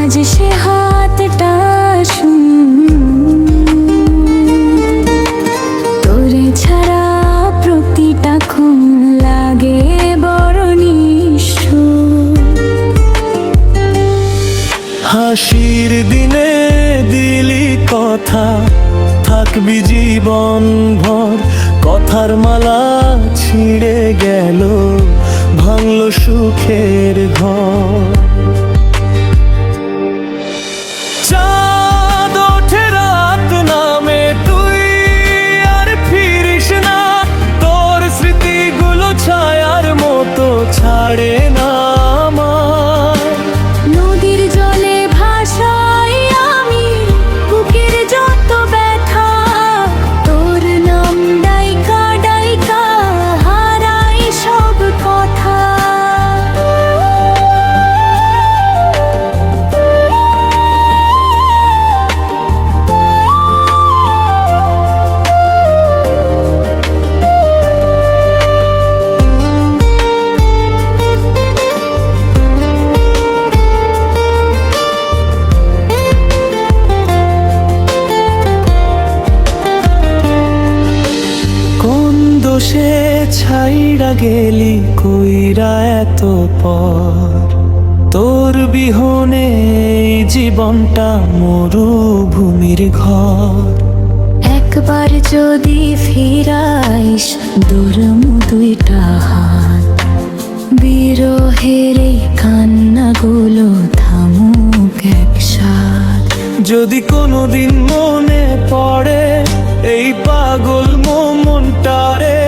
আজ সে হাতটা তোরে ছাড়া প্রতিটা ক্ষণ লাগে বড় নিষ্ঠুর। হাসির দিনে দিলি কথা, থাকবি জীবন ভর। কথার মালা ছিঁড়ে গেল, ভাঙলো সুখের ঘর। চাঁদ ওঠে রাত নামে, তুই আর ফিরিস না। তোর স্মৃতিগুলো ছায়ার মতো ছাড়ে না আমায়। নদীর জলে ভাসাই আমি বুকের যত ব্যথা, তোর নাম ডাইকা ডাইকা হারাই সব কথা। দোষে ছাইড়া গেলি কইরা এত পর। তোর বিহনে এই জীবনটা মরুভূমির ঘর। একবার যদি ফিরাইস দুরমু দুইটা হাত, বিরহের এই কান্নাগুলো থামুক একসাথ। যদি কোনোদিন মনে পড়ে এই পাগল মনটারে,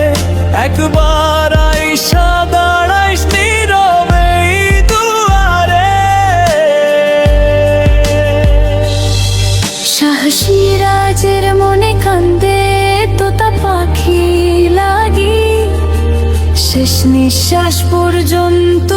একবার আইসা দাঁড়াইস নীরবে এই দুয়ারে। শাহসিরাজের মনে কান্দে তোতা পাখি লাগি, শেষ নিঃশ্বাস পর্যন্ত